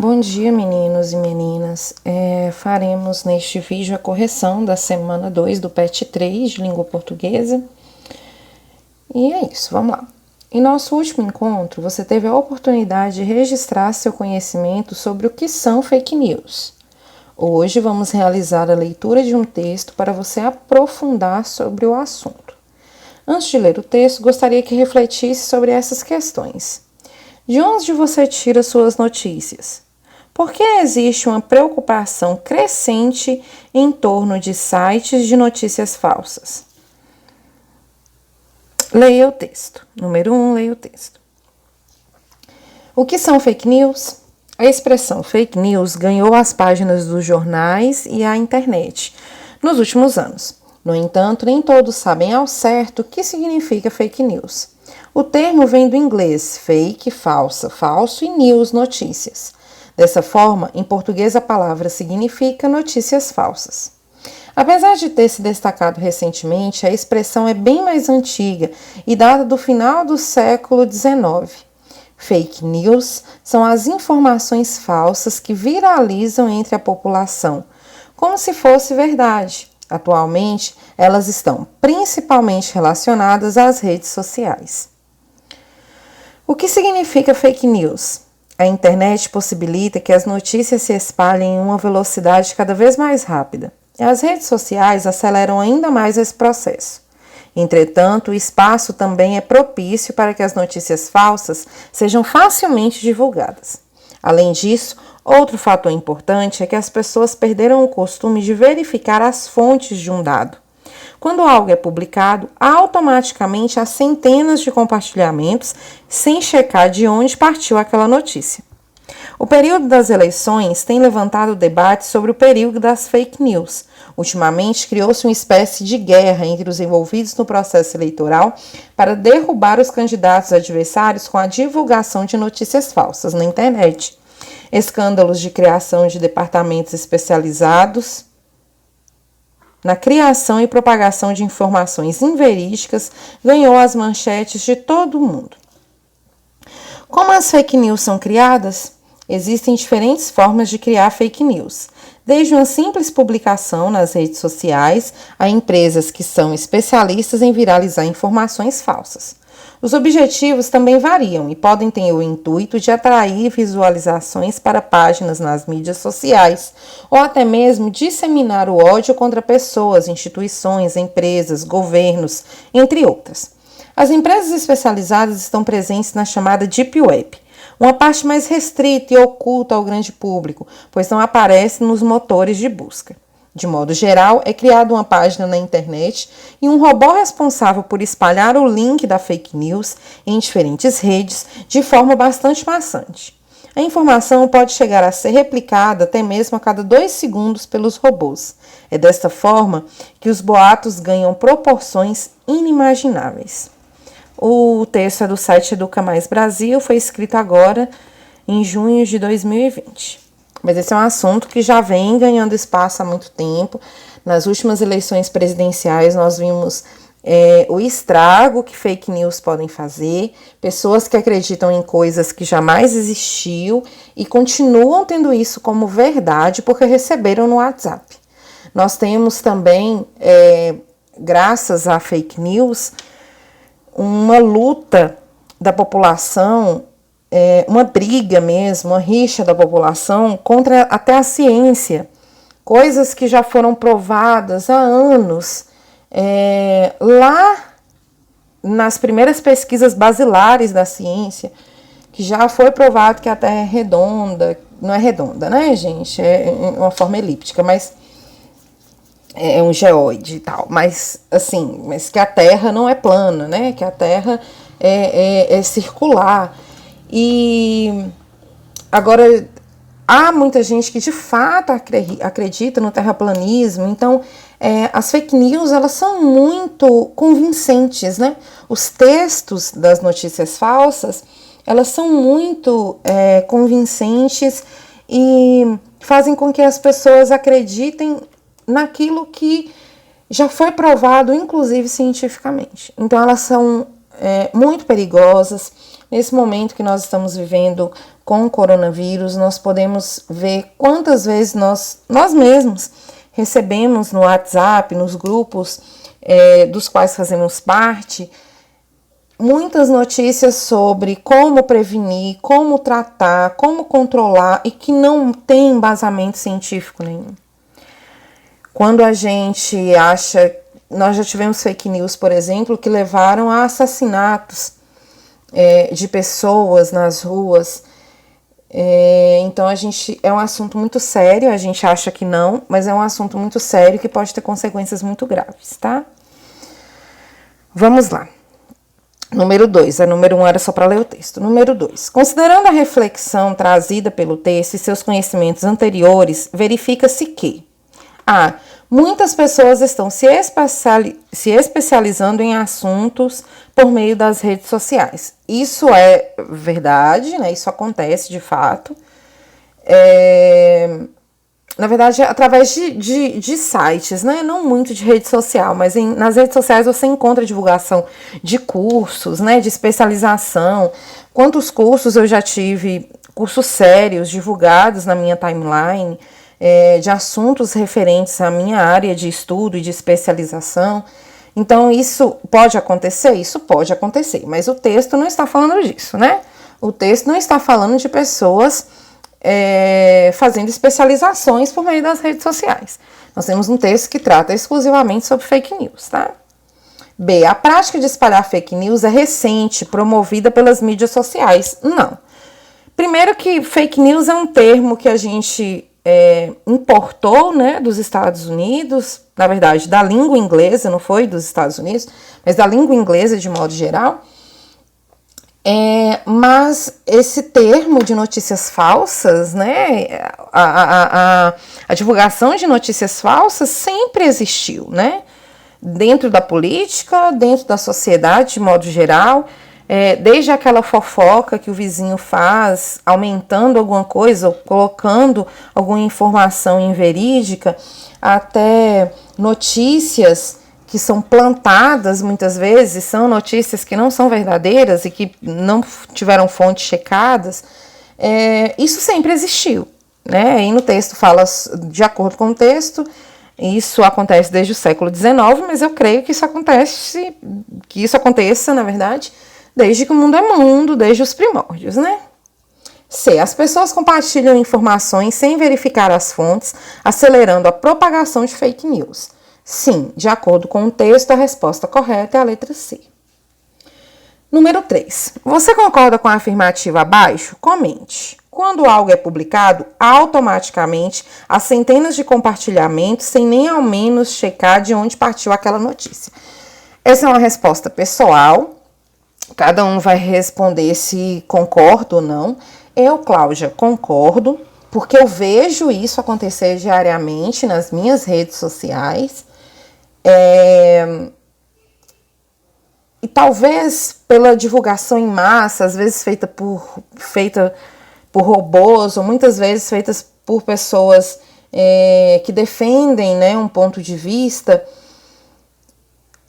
Bom dia, meninos e meninas. Faremos neste vídeo a correção da semana 2 do PET 3 de língua portuguesa. E é isso, vamos lá. Em nosso último encontro, você teve a oportunidade de registrar seu conhecimento sobre o que são fake news. Hoje vamos realizar a leitura de um texto para você aprofundar sobre o assunto. Antes de ler o texto, gostaria que refletisse sobre essas questões. De onde você tira suas notícias? Por que existe uma preocupação crescente em torno de sites de notícias falsas? Leia o texto. Número 1, leia o texto. O que são fake news? A expressão fake news ganhou as páginas dos jornais e a internet nos últimos anos. No entanto, nem todos sabem ao certo o que significa fake news. O termo vem do inglês fake, falsa, falso e news, notícias. Dessa forma, em português a palavra significa notícias falsas. Apesar de ter se destacado recentemente, a expressão é bem mais antiga e data do final do século XIX. Fake news são as informações falsas que viralizam entre a população, como se fosse verdade. Atualmente, elas estão principalmente relacionadas às redes sociais. O que significa fake news? A internet possibilita que as notícias se espalhem em uma velocidade cada vez mais rápida. E as redes sociais aceleram ainda mais esse processo. Entretanto, o espaço também é propício para que as notícias falsas sejam facilmente divulgadas. Além disso, outro fator importante é que as pessoas perderam o costume de verificar as fontes de um dado. Quando algo é publicado, automaticamente há centenas de compartilhamentos sem checar de onde partiu aquela notícia. O período das eleições tem levantado debate sobre o período das fake news. Ultimamente, criou-se uma espécie de guerra entre os envolvidos no processo eleitoral para derrubar os candidatos adversários com a divulgação de notícias falsas na internet. Escândalos de criação de departamentos especializados na criação e propagação de informações inverídicas ganhou as manchetes de todo o mundo. Como as fake news são criadas? Existem diferentes formas de criar fake news, desde uma simples publicação nas redes sociais a empresas que são especialistas em viralizar informações falsas. Os objetivos também variam e podem ter o intuito de atrair visualizações para páginas nas mídias sociais ou até mesmo disseminar o ódio contra pessoas, instituições, empresas, governos, entre outras. As empresas especializadas estão presentes na chamada Deep Web, uma parte mais restrita e oculta ao grande público, pois não aparece nos motores de busca. De modo geral, é criada uma página na internet e um robô responsável por espalhar o link da fake news em diferentes redes de forma bastante maçante. A informação pode chegar a ser replicada até mesmo a cada 2 segundos pelos robôs. É desta forma que os boatos ganham proporções inimagináveis. O texto é do site Educa Mais Brasil, foi escrito agora em junho de 2020. Mas esse é um assunto que já vem ganhando espaço há muito tempo. Nas últimas eleições presidenciais nós vimos o estrago que fake news podem fazer, pessoas que acreditam em coisas que jamais existiu e continuam tendo isso como verdade porque receberam no WhatsApp. Nós temos também, graças à fake news, uma luta da população, uma briga mesmo, uma rixa da população contra até a ciência. Coisas que já foram provadas há anos, lá nas primeiras pesquisas basilares da ciência, que já foi provado que a Terra é redonda, não é redonda, né, gente? É uma forma elíptica, mas é um geóide e tal, mas assim, mas que a Terra não é plana, né? Que a Terra é circular. E agora há muita gente que de fato acredita no terraplanismo, então as fake news elas são muito convincentes, né? Os textos das notícias falsas elas são muito convincentes e fazem com que as pessoas acreditem naquilo que já foi provado, inclusive cientificamente. Então elas são muito perigosas. Nesse momento que nós estamos vivendo com o coronavírus, nós podemos ver quantas vezes nós mesmos recebemos no WhatsApp, nos grupos dos quais fazemos parte, muitas notícias sobre como prevenir, como tratar, como controlar e que não tem embasamento científico nenhum. Quando a gente acha, nós já tivemos fake news, por exemplo, que levaram a assassinatos de pessoas nas ruas. Então é um assunto muito sério, a gente acha que não, mas é um assunto muito sério que pode ter consequências muito graves, tá? Vamos lá. Número 2, número 1 era só para ler o texto. Número 2, considerando a reflexão trazida pelo texto e seus conhecimentos anteriores, verifica-se que muitas pessoas estão se especializando em assuntos por meio das redes sociais. Isso é verdade, né? Isso acontece de fato. Na verdade, através de sites, né? Não muito de rede social, mas nas redes sociais você encontra divulgação de cursos, né? De especialização. Quantos cursos eu já tive, cursos sérios divulgados na minha timeline, de assuntos referentes à minha área de estudo e de especialização. Então, isso pode acontecer? Isso pode acontecer, mas o texto não está falando disso, né? O texto não está falando de pessoas fazendo especializações por meio das redes sociais. Nós temos um texto que trata exclusivamente sobre fake news, tá? B, a prática de espalhar fake news é recente, promovida pelas mídias sociais. Não. Primeiro que fake news é um termo que a gente importou, né, dos Estados Unidos, na verdade, da língua inglesa, não foi dos Estados Unidos, mas da língua inglesa de modo geral. Mas esse termo de notícias falsas, né, a divulgação de notícias falsas sempre existiu, né, dentro da política, dentro da sociedade de modo geral, desde aquela fofoca que o vizinho faz, aumentando alguma coisa, ou colocando alguma informação inverídica, até notícias que são plantadas muitas vezes, são notícias que não são verdadeiras e que não tiveram fontes checadas, isso sempre existiu, né? E no texto fala, de acordo com o texto, isso acontece desde o século XIX, mas eu creio que isso aconteça, na verdade, desde que o mundo é mundo, desde os primórdios, né? C. As pessoas compartilham informações sem verificar as fontes, acelerando a propagação de fake news. Sim, de acordo com o texto, a resposta correta é a letra C. Número 3. Você concorda com a afirmativa abaixo? Comente. Quando algo é publicado, automaticamente há centenas de compartilhamentos sem nem ao menos checar de onde partiu aquela notícia. Essa é uma resposta pessoal. Cada um vai responder se concorda ou não. Eu, Cláudia, concordo, porque eu vejo isso acontecer diariamente nas minhas redes sociais. E talvez pela divulgação em massa, às vezes feita por robôs, ou muitas vezes feitas por pessoas que defendem, né, um ponto de vista.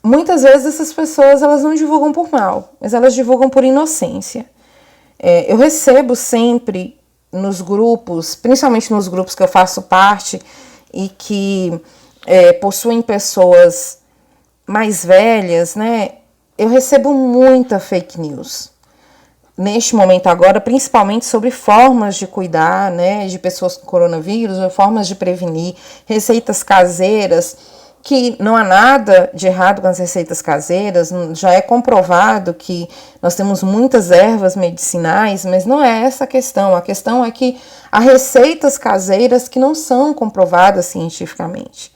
Muitas vezes essas pessoas elas não divulgam por mal, mas elas divulgam por inocência. Eu recebo sempre nos grupos, principalmente nos grupos que eu faço parte e que possuem pessoas mais velhas, né? Eu recebo muita fake news. Neste momento agora, principalmente sobre formas de cuidar, né, de pessoas com coronavírus, formas de prevenir, receitas caseiras, que não há nada de errado com as receitas caseiras, já é comprovado que nós temos muitas ervas medicinais, mas não é essa a questão é que há receitas caseiras que não são comprovadas cientificamente.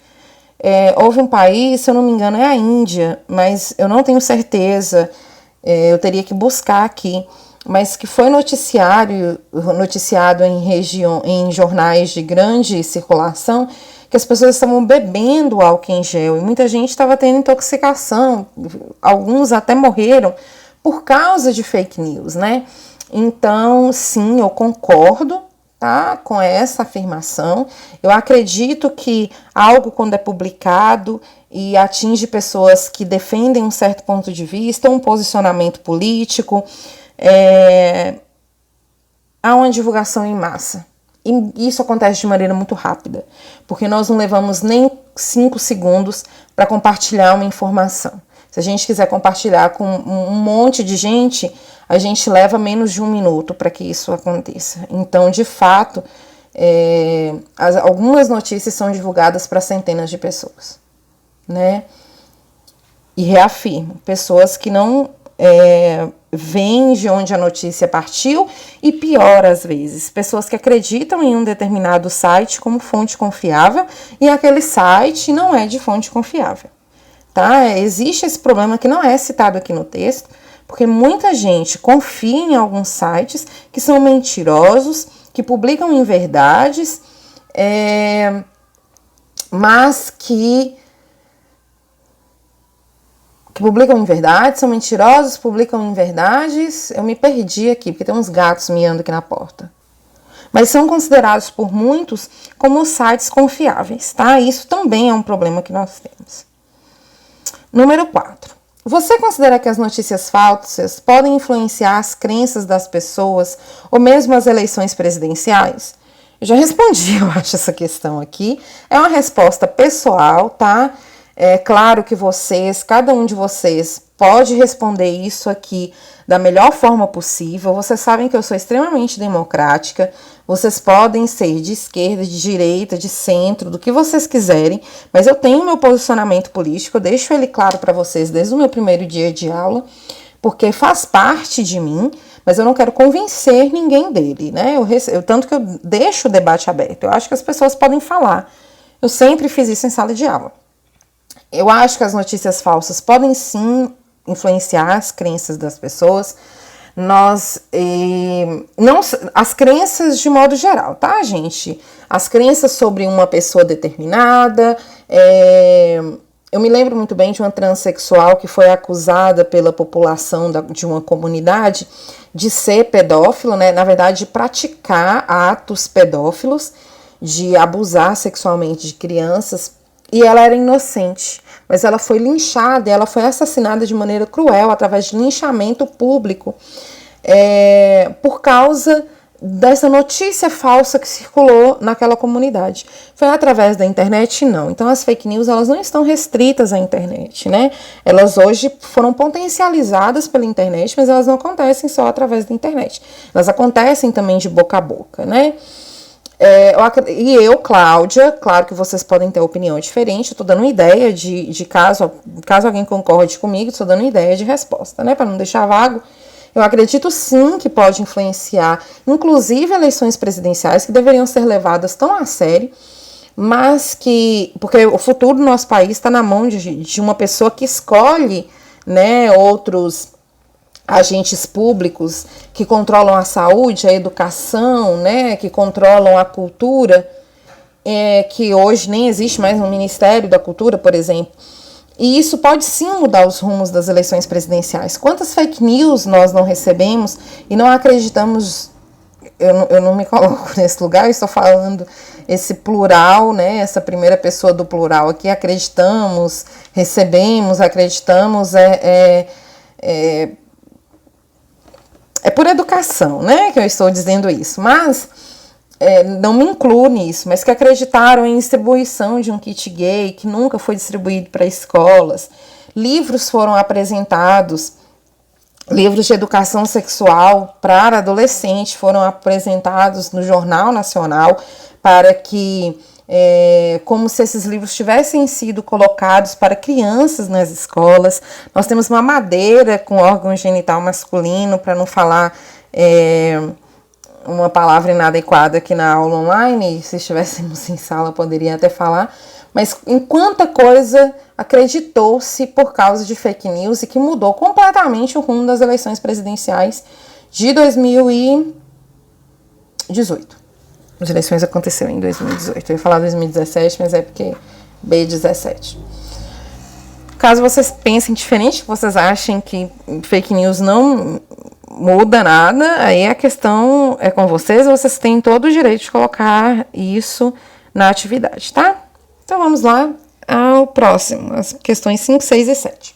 Houve um país, se eu não me engano é a Índia, mas eu não tenho certeza, eu teria que buscar aqui, mas que foi noticiado em jornais de grande circulação, que as pessoas estavam bebendo álcool em gel e muita gente estava tendo intoxicação, alguns até morreram por causa de fake news, né? Então, sim, eu concordo, tá, com essa afirmação. Eu acredito que algo, quando é publicado e atinge pessoas que defendem um certo ponto de vista, um posicionamento político, há uma divulgação em massa. E isso acontece de maneira muito rápida, porque nós não levamos nem 5 segundos para compartilhar uma informação. Se a gente quiser compartilhar com um monte de gente, a gente leva menos de 1 minuto para que isso aconteça. Então, de fato, algumas notícias são divulgadas para centenas de pessoas, né? E reafirmo, pessoas que não veem de onde a notícia partiu, e pior às vezes, pessoas que acreditam em um determinado site como fonte confiável e aquele site não é de fonte confiável, tá? Existe esse problema que não é citado aqui no texto, porque muita gente confia em alguns sites que são mentirosos, que publicam inverdades, mas que publicam inverdades, são mentirosos, publicam inverdades. Eu me perdi aqui, porque tem uns gatos miando aqui na porta. Mas são considerados por muitos como sites confiáveis, tá? Isso também é um problema que nós temos. Número 4. Você considera que as notícias falsas podem influenciar as crenças das pessoas ou mesmo as eleições presidenciais? Eu já respondi, eu acho, essa questão aqui. É uma resposta pessoal, tá? É claro que cada um de vocês pode responder isso aqui da melhor forma possível. Vocês sabem que eu sou extremamente democrática. Vocês podem ser de esquerda, de direita, de centro, do que vocês quiserem. Mas eu tenho meu posicionamento político, eu deixo ele claro para vocês desde o meu primeiro dia de aula, porque faz parte de mim, mas eu não quero convencer ninguém dele, né? Tanto que eu deixo o debate aberto. Eu acho que as pessoas podem falar. Eu sempre fiz isso em sala de aula. Eu acho que as notícias falsas podem sim influenciar as crenças das pessoas. As crenças de modo geral, tá, gente? As crenças sobre uma pessoa determinada. Eu me lembro muito bem de uma transexual que foi acusada pela população de uma comunidade de ser pedófilo, né? Na verdade, de praticar atos pedófilos, de abusar sexualmente de crianças. E ela era inocente, mas ela foi linchada, ela foi assassinada de maneira cruel, através de linchamento público, por causa dessa notícia falsa que circulou naquela comunidade. Foi através da internet? Não. Então as fake news, elas não estão restritas à internet, né? Elas hoje foram potencializadas pela internet, mas elas não acontecem só através da internet. Elas acontecem também de boca a boca, né? Cláudia, claro que vocês podem ter opinião diferente, eu tô dando uma ideia de caso alguém concorde comigo, estou dando uma ideia de resposta, né, para não deixar vago. Eu acredito sim que pode influenciar, inclusive eleições presidenciais, que deveriam ser levadas tão a sério, mas porque o futuro do nosso país está na mão de uma pessoa que escolhe, né, outros agentes públicos que controlam a saúde, a educação, né, que controlam a cultura, que hoje nem existe mais um Ministério da Cultura, por exemplo. E isso pode sim mudar os rumos das eleições presidenciais. Quantas fake news nós não recebemos e não acreditamos? Eu não me coloco nesse lugar, eu estou falando esse plural, né, essa primeira pessoa do plural aqui, acreditamos, recebemos, acreditamos, é por educação, né, que eu estou dizendo isso, mas não me incluo nisso, mas que acreditaram em distribuição de um kit gay que nunca foi distribuído para escolas. Livros foram apresentados, livros de educação sexual para adolescente foram apresentados no Jornal Nacional para que, como se esses livros tivessem sido colocados para crianças nas escolas. Nós temos uma madeira com órgão genital masculino, para não falar uma palavra inadequada aqui na aula online, se estivéssemos em sala poderia até falar, mas em quanta coisa acreditou-se por causa de fake news e que mudou completamente o rumo das eleições presidenciais de 2018. As eleições aconteceram em 2018. Eu ia falar 2017, mas é porque B17. Caso vocês pensem diferente, que vocês achem que fake news não muda nada, aí a questão é com vocês, vocês têm todo o direito de colocar isso na atividade, tá? Então vamos lá ao próximo, as questões 5, 6 e 7.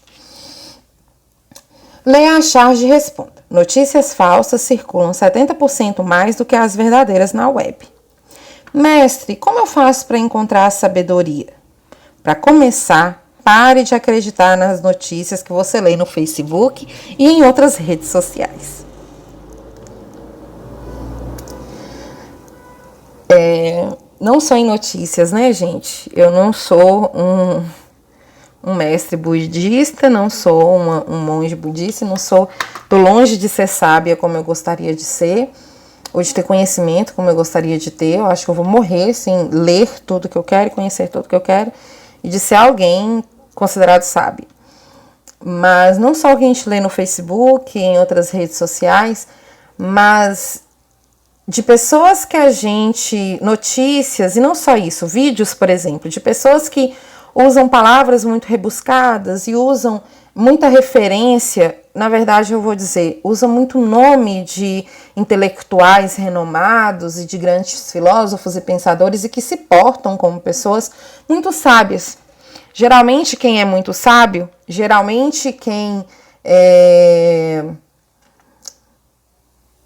Leia a charge e responda. Notícias falsas circulam 70% mais do que as verdadeiras na web. Mestre, como eu faço para encontrar a sabedoria? Para começar, pare de acreditar nas notícias que você lê no Facebook e em outras redes sociais. Não só em notícias, né, gente? Eu não sou um mestre budista, não sou um monge budista, tô longe de ser sábia como eu gostaria de ser, ou de ter conhecimento como eu gostaria de ter. Eu acho que eu vou morrer sem ler tudo que eu quero, conhecer tudo que eu quero, e de ser alguém considerado sábio. Mas não só o que a gente lê no Facebook, em outras redes sociais, mas de pessoas que a gente, notícias, e não só isso, vídeos, por exemplo, de pessoas que usam palavras muito rebuscadas e usam muita referência, na verdade eu vou dizer, usam muito nome de intelectuais renomados e de grandes filósofos e pensadores e que se portam como pessoas muito sábias. Geralmente quem é muito sábio, geralmente quem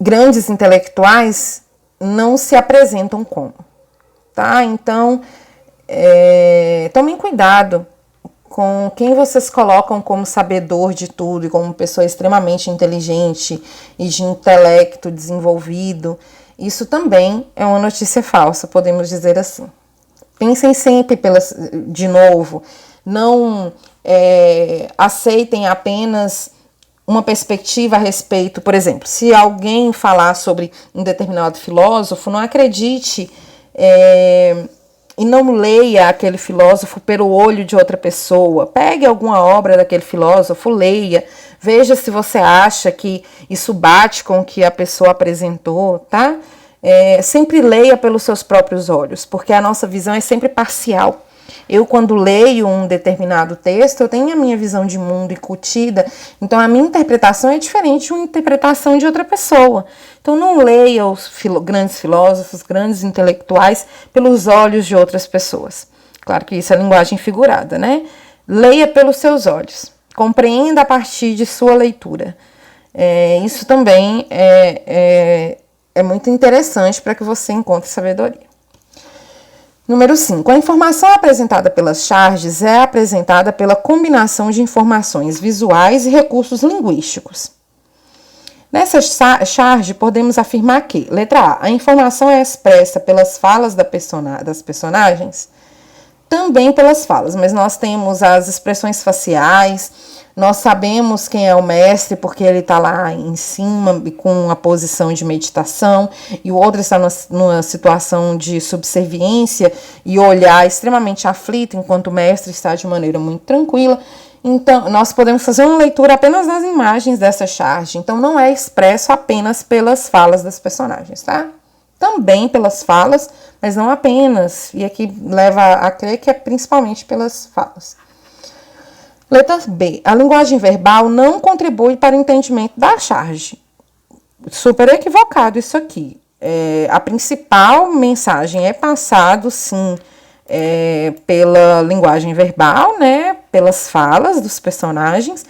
grandes intelectuais não se apresentam como, tá? Então, tomem cuidado com quem vocês colocam como sabedor de tudo e como pessoa extremamente inteligente e de intelecto desenvolvido. Isso também é uma notícia falsa, podemos dizer assim. Pensem sempre de novo, não aceitem apenas uma perspectiva a respeito, por exemplo, se alguém falar sobre um determinado filósofo, não acredite e não leia aquele filósofo pelo olho de outra pessoa. Pegue alguma obra daquele filósofo, leia, veja se você acha que isso bate com o que a pessoa apresentou, tá? Sempre leia pelos seus próprios olhos, porque a nossa visão é sempre parcial. Eu, quando leio um determinado texto, eu tenho a minha visão de mundo incutida, então a minha interpretação é diferente de uma interpretação de outra pessoa. Então não leia os grandes filósofos, grandes intelectuais pelos olhos de outras pessoas. Claro que isso é linguagem figurada, né? Leia pelos seus olhos, compreenda a partir de sua leitura. Isso também é muito interessante para que você encontre sabedoria. Número 5. A informação apresentada pelas charges é apresentada pela combinação de informações visuais e recursos linguísticos. Nessa charge, podemos afirmar que, letra A, a informação é expressa pelas falas das personagens, também pelas falas, mas nós temos as expressões faciais, nós sabemos quem é o mestre porque ele está lá em cima com a posição de meditação e o outro está numa situação de subserviência e olhar extremamente aflito enquanto o mestre está de maneira muito tranquila. Então, nós podemos fazer uma leitura apenas das imagens dessa charge. Então, não é expresso apenas pelas falas das personagens, tá? Também pelas falas, mas não apenas. E aqui leva a crer que é principalmente pelas falas. Letra B. A linguagem verbal não contribui para o entendimento da charge. Super equivocado isso aqui. A principal mensagem é passado, sim, pela linguagem verbal, né, pelas falas dos personagens,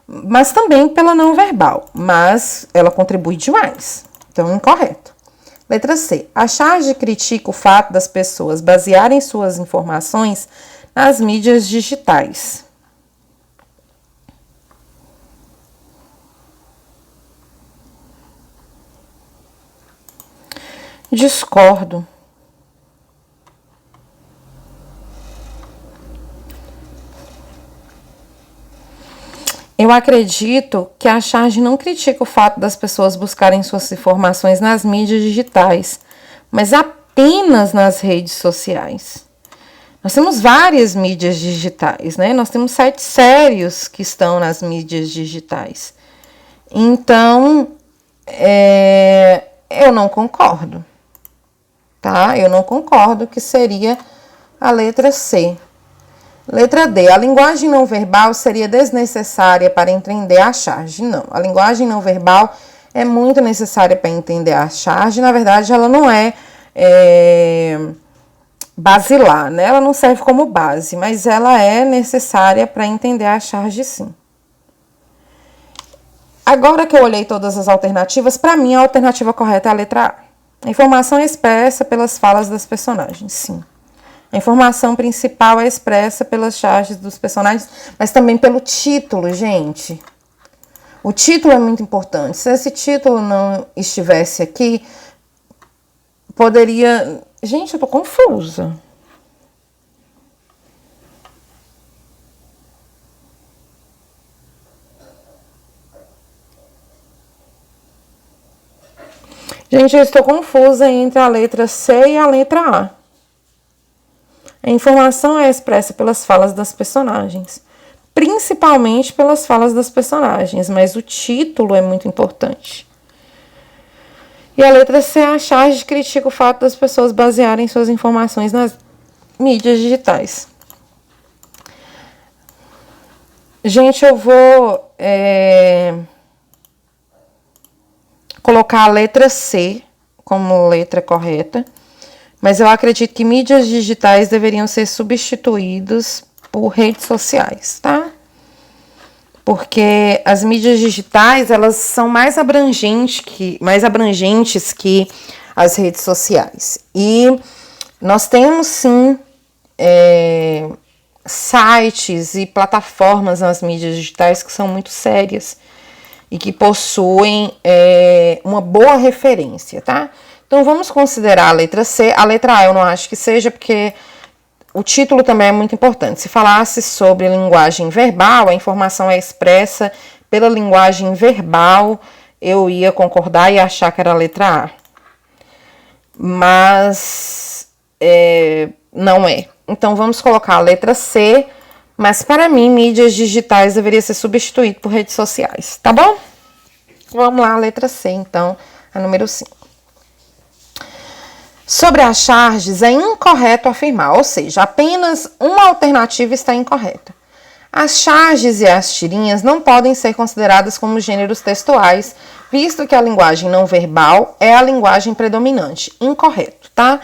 mas também pela não verbal, mas ela contribui demais. Então, incorreto. Letra C. A charge critica o fato das pessoas basearem suas informações nas mídias digitais. Discordo. Eu acredito que a charge não critica o fato das pessoas buscarem suas informações nas mídias digitais, mas apenas nas redes sociais. Nós temos várias mídias digitais, né? Nós temos sites sérios que estão nas mídias digitais. Então, eu não concordo. Tá? Eu não concordo que seria a letra C. Letra D. A linguagem não verbal seria desnecessária para entender a charge. Não, a linguagem não verbal é muito necessária para entender a charge. Na verdade, ela não é basilar, né? Ela não serve como base, mas ela é necessária para entender a charge, sim. Agora que eu olhei todas as alternativas, para mim a alternativa correta é a letra A. A informação é expressa pelas falas das personagens, sim. A informação principal é expressa pelas charges dos personagens, mas também pelo título, gente. O título é muito importante. Se esse título não estivesse aqui, poderia... Gente, eu tô confusa. Gente, eu estou confusa entre a letra C e a letra A. A informação é expressa pelas falas das personagens, principalmente pelas falas das personagens, mas o título é muito importante. E a letra C, a charge critica o fato das pessoas basearem suas informações nas mídias digitais. Gente, eu vou colocar a letra C como letra correta, mas eu acredito que mídias digitais deveriam ser substituídos por redes sociais, tá? Porque as mídias digitais, elas são mais abrangentes que as redes sociais. E nós temos, sim, sites e plataformas nas mídias digitais que são muito sérias e que possuem uma boa referência, tá? Então, vamos considerar a letra C. A letra A eu não acho que seja, porque o título também é muito importante. Se falasse sobre linguagem verbal, a informação é expressa pela linguagem verbal, eu ia concordar e achar que era a letra A. Mas não é. Então, vamos colocar a letra C, mas para mim, mídias digitais deveria ser substituído por redes sociais, tá bom? Vamos lá, a letra C, então, a número 5. Sobre as charges, é incorreto afirmar, ou seja, apenas uma alternativa está incorreta. As charges e as tirinhas não podem ser consideradas como gêneros textuais, visto que a linguagem não verbal é a linguagem predominante. Incorreto, tá?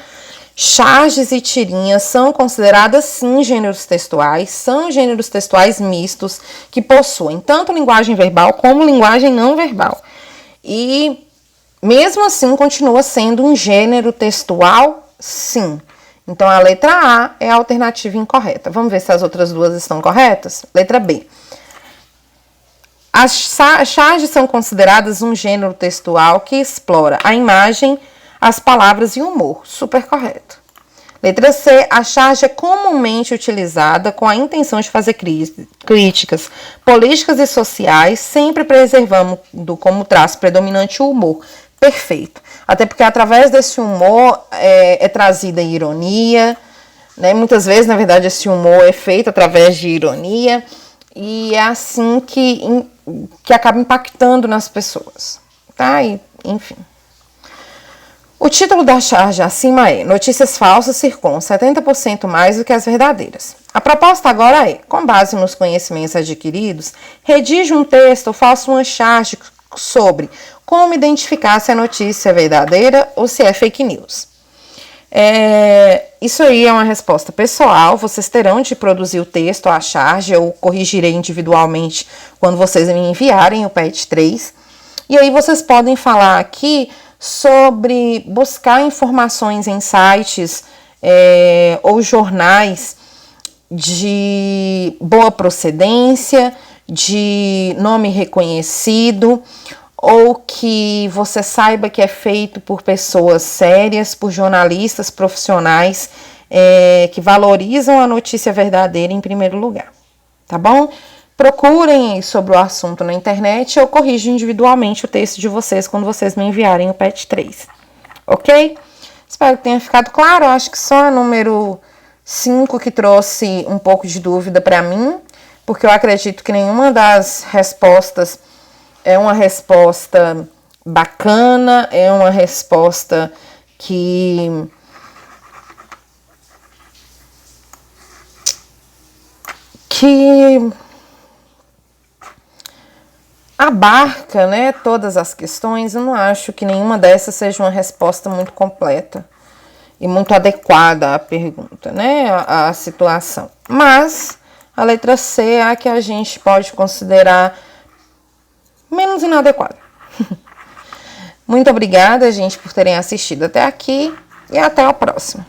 Charges e tirinhas são consideradas, sim, gêneros textuais, são gêneros textuais mistos que possuem tanto linguagem verbal como linguagem não verbal. E mesmo assim, continua sendo um gênero textual, sim. Então, a letra A é a alternativa incorreta. Vamos ver se as outras duas estão corretas? Letra B. As charges são consideradas um gênero textual que explora a imagem, as palavras e o humor. Super correto. Letra C. A charge é comumente utilizada com a intenção de fazer críticas políticas e sociais, sempre preservando como traço predominante o humor. Perfeito. Até porque através desse humor é trazida ironia, né? Muitas vezes, na verdade, esse humor é feito através de ironia e é assim que acaba impactando nas pessoas, tá? E, enfim. O título da charge acima é Notícias falsas circulam 70% mais do que as verdadeiras. A proposta agora é, com base nos conhecimentos adquiridos, redige um texto ou faça uma charge sobre como identificar se a notícia é verdadeira ou se é fake news. Isso aí é uma resposta pessoal, vocês terão de produzir o texto, a charge, eu corrigirei individualmente quando vocês me enviarem o PET 3. E aí vocês podem falar aqui sobre buscar informações em sites ou jornais de boa procedência, de nome reconhecido, ou que você saiba que é feito por pessoas sérias, por jornalistas profissionais que valorizam a notícia verdadeira em primeiro lugar, tá bom? Procurem sobre o assunto na internet, eu corrijo individualmente o texto de vocês quando vocês me enviarem o PET 3, ok? Espero que tenha ficado claro, eu acho que só a número 5 que trouxe um pouco de dúvida para mim, porque eu acredito que nenhuma das respostas é uma resposta bacana, é uma resposta que abarca, né, todas as questões. Eu não acho que nenhuma dessas seja uma resposta muito completa e muito adequada à pergunta, né, à situação. Mas a letra C é a que a gente pode considerar menos inadequada. Muito obrigada, gente, por terem assistido até aqui e até a próxima.